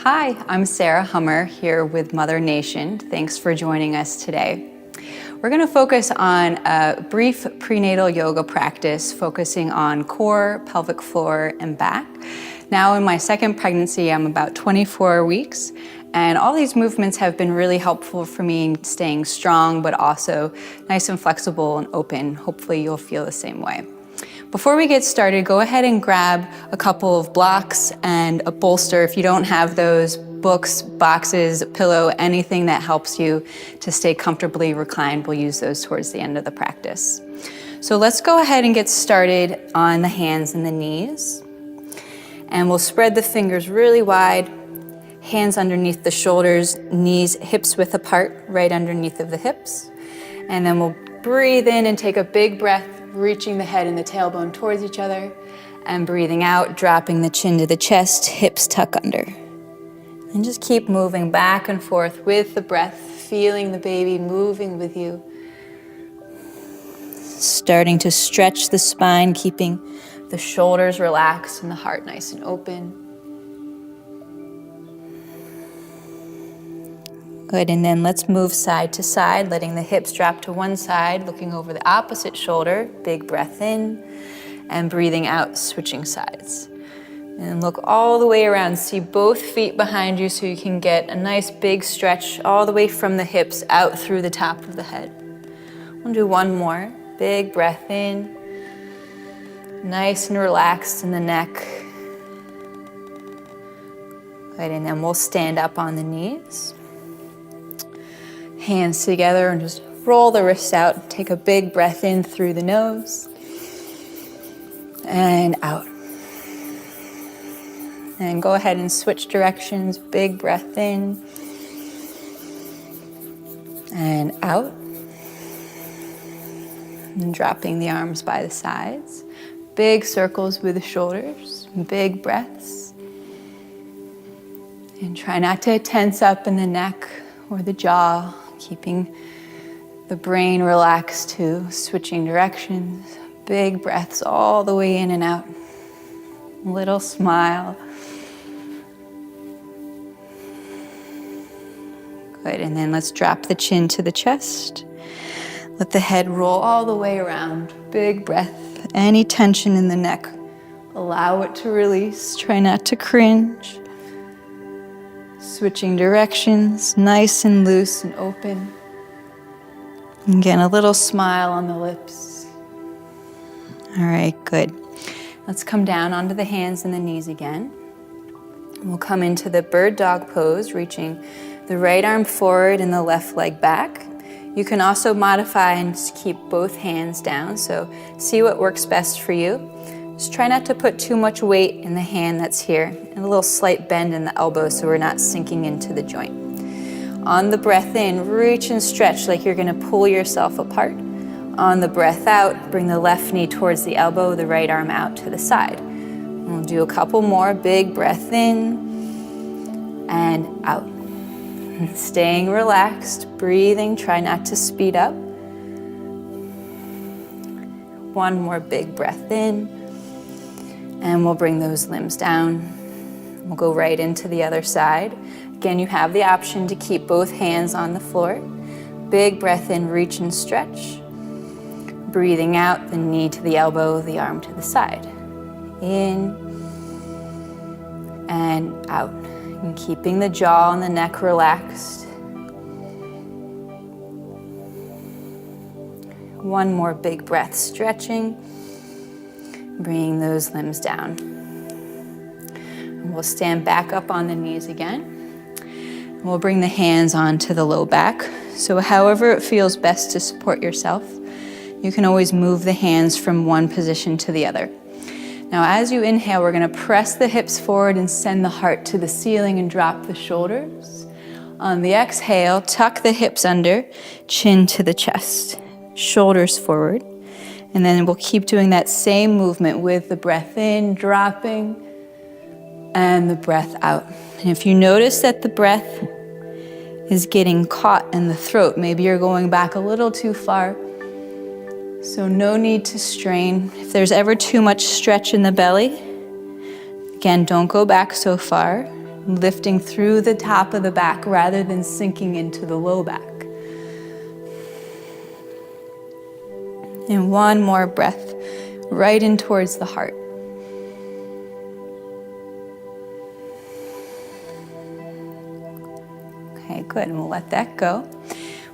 Hi, I'm Sarah Hummer here with MotherNation. Thanks for joining us today. We're going to focus on a brief prenatal yoga practice focusing on core, pelvic floor, and back. Now in my second pregnancy, I'm about 24 weeks, and all these movements have been really helpful for me staying strong, but also nice and flexible and open. Hopefully you'll feel the same way. Before we get started, go ahead and grab a couple of blocks and a bolster. If you don't have those, books, boxes, a pillow, anything that helps you to stay comfortably reclined, we'll use those towards the end of the practice. So let's go ahead and get started on the hands and the knees. And we'll spread the fingers really wide, hands underneath the shoulders, knees hips width apart, right underneath of the hips. And then we'll breathe in and take a big breath, reaching the head and the tailbone towards each other, and breathing out, dropping the chin to the chest, hips tuck under. And just keep moving back and forth with the breath, feeling the baby moving with you. Starting to stretch the spine, keeping the shoulders relaxed and the heart nice and open. Good, and then let's move side to side, letting the hips drop to one side, looking over the opposite shoulder, big breath in, and breathing out, switching sides. And look all the way around, see both feet behind you so you can get a nice big stretch all the way from the hips out through the top of the head. We'll do one more, big breath in, nice and relaxed in the neck. Good, and then we'll stand up on the knees. Hands together and just roll the wrists out. Take a big breath in through the nose and out. And go ahead and switch directions. Big breath in and out. And dropping the arms by the sides. Big circles with the shoulders. Big breaths. And try not to tense up in the neck or the jaw. Keeping the brain relaxed too, switching directions, big breaths all the way in and out. Little smile. Good, and then let's drop the chin to the chest. Let the head roll all the way around. Big breath. Any tension in the neck, allow it to release. Try not to cringe. Switching directions, nice and loose and open. And again, a little smile on the lips. All right, good. Let's come down onto the hands and the knees again. We'll come into the bird dog pose, reaching the right arm forward and the left leg back. You can also modify and just keep both hands down, so see what works best for you. Just try not to put too much weight in the hand that's here, and a little slight bend in the elbow so we're not sinking into the joint. On the breath in, reach and stretch like you're gonna pull yourself apart. On the breath out, bring the left knee towards the elbow, the right arm out to the side. And we'll do a couple more, big breath in and out. And staying relaxed, breathing, try not to speed up. One more big breath in. And we'll bring those limbs down. We'll go right into the other side. Again, you have the option to keep both hands on the floor. Big breath in, reach and stretch. Breathing out, the knee to the elbow, the arm to the side. In and out. And keeping the jaw and the neck relaxed. One more big breath, stretching. Bringing those limbs down. And we'll stand back up on the knees again. And we'll bring the hands onto the low back. So however it feels best to support yourself, you can always move the hands from one position to the other. Now as you inhale, we're gonna press the hips forward and send the heart to the ceiling and drop the shoulders. On the exhale, tuck the hips under, chin to the chest, shoulders forward. And then we'll keep doing that same movement with the breath in, dropping, and the breath out. And if you notice that the breath is getting caught in the throat, maybe you're going back a little too far, so no need to strain. If there's ever too much stretch in the belly, again, don't go back so far. lifting through the top of the back rather than sinking into the low back. And one more breath, right in towards the heart. Okay, good, and we'll let that go.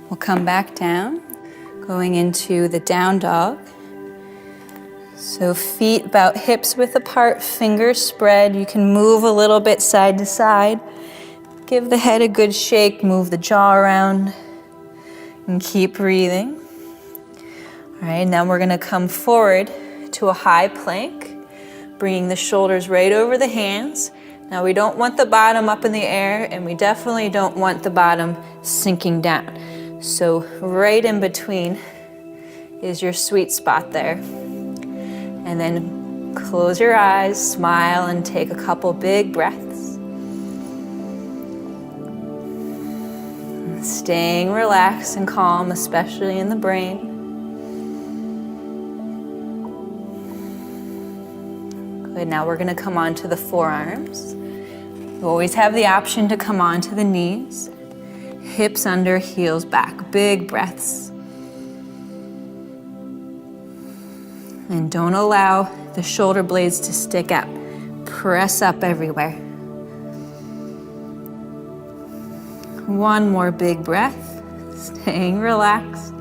We'll come back down, going into the down dog. So feet about hips width apart, fingers spread. You can move a little bit side to side. Give the head a good shake, move the jaw around, and keep breathing. All right, now we're gonna come forward to a high plank, bringing the shoulders right over the hands. Now we don't want the bottom up in the air, and we definitely don't want the bottom sinking down. So right in between is your sweet spot there. And then close your eyes, smile, and take a couple big breaths. Staying relaxed and calm, especially in the brain. Good, now we're gonna come onto the forearms. You always have the option to come onto the knees. Hips under, heels back, big breaths. And don't allow the shoulder blades to stick out. Press up everywhere. One more big breath, staying relaxed.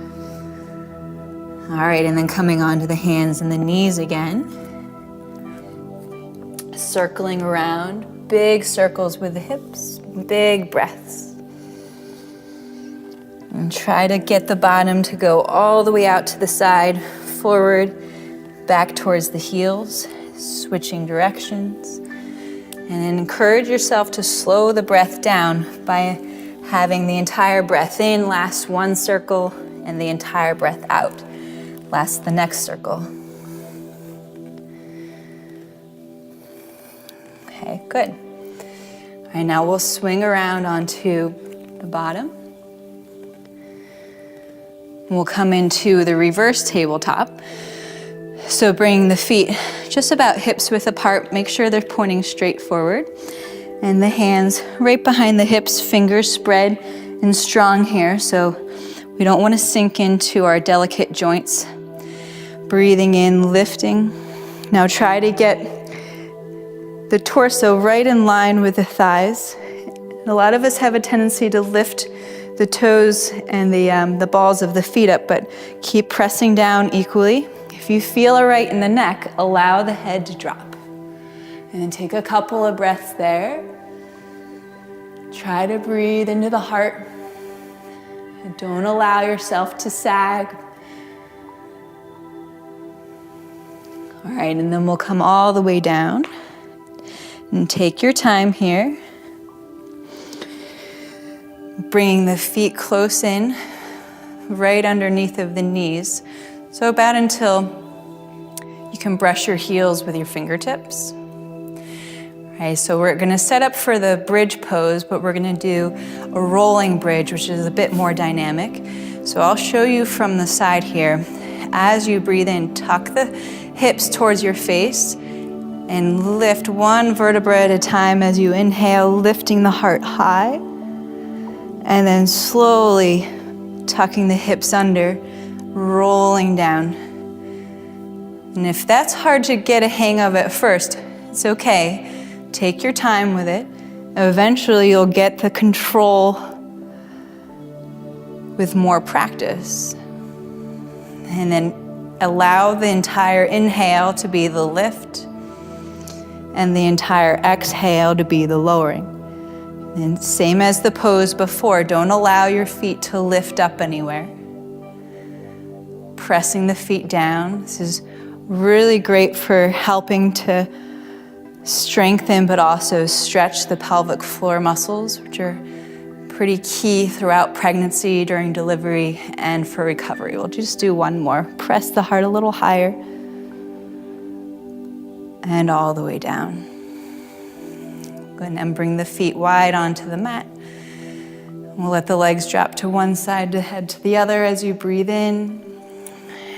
All right, and then coming onto the hands and the knees again. Circling around, big circles with the hips, big breaths. And try to get the bottom to go all the way out to the side, forward, back towards the heels, switching directions. And then encourage yourself to slow the breath down by having the entire breath in last one circle and the entire breath out last the next circle. Okay, good. All right, now we'll swing around onto the bottom. We'll come into the reverse tabletop. So bring the feet just about hips width apart. Make sure they're pointing straight forward. And the hands right behind the hips, fingers spread and strong here. So we don't want to sink into our delicate joints. Breathing in, lifting. Now try to get the torso right in line with the thighs. A lot of us have a tendency to lift the toes and the balls of the feet up, but keep pressing down equally. If you feel it right in the neck, allow the head to drop. And then take a couple of breaths there. Try to breathe into the heart. And don't allow yourself to sag. All right, and then we'll come all the way down. And take your time here. Bringing the feet close in, right underneath of the knees. So about until you can brush your heels with your fingertips. All right, so we're gonna set up for the bridge pose, but we're gonna do a rolling bridge, which is a bit more dynamic. So I'll show you from the side here. As you breathe in, tuck the hips towards your face and lift one vertebra at a time as you inhale, lifting the heart high. And then slowly tucking the hips under, rolling down. And if that's hard to get a hang of at first, it's okay. Take your time with it. Eventually you'll get the control with more practice. And then allow the entire inhale to be the lift and the entire exhale to be the lowering. And same as the pose before, don't allow your feet to lift up anywhere. Pressing the feet down. This is really great for helping to strengthen but also stretch the pelvic floor muscles, which are pretty key throughout pregnancy, during delivery, and for recovery. We'll just do one more. Press the heart a little higher. And all the way down. Good, and bring the feet wide onto the mat. We'll let the legs drop to one side to head to the other as you breathe in,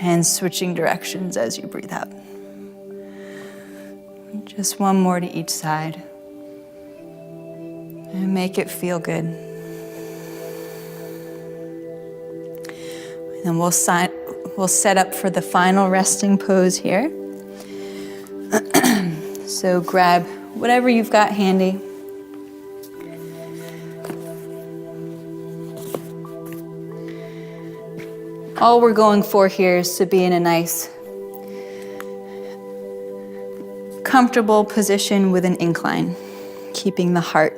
and switching directions as you breathe out. Just one more to each side. And make it feel good. And we'll set up for the final resting pose here. So grab whatever you've got handy. All we're going for here is to be in a nice, comfortable position with an incline, keeping the heart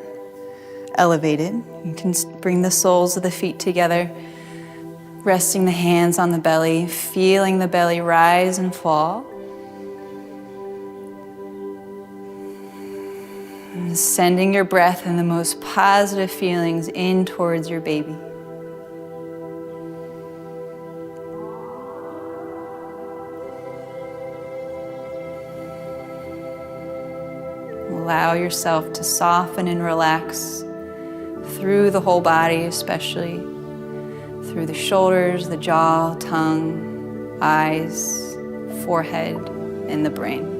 elevated. You can bring the soles of the feet together, resting the hands on the belly, feeling the belly rise and fall. And sending your breath and the most positive feelings in towards your baby. Allow yourself to soften and relax through the whole body, especially through the shoulders, the jaw, tongue, eyes, forehead, and the brain.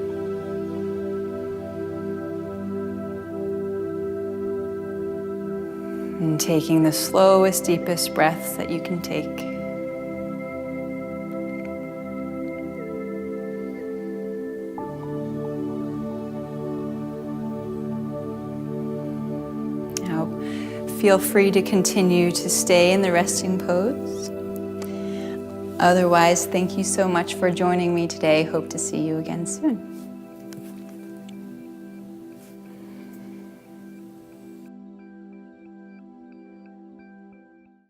And taking the slowest, deepest breaths that you can take. Feel free to continue to stay in the resting pose. Otherwise, thank you so much for joining me today. Hope to see you again soon.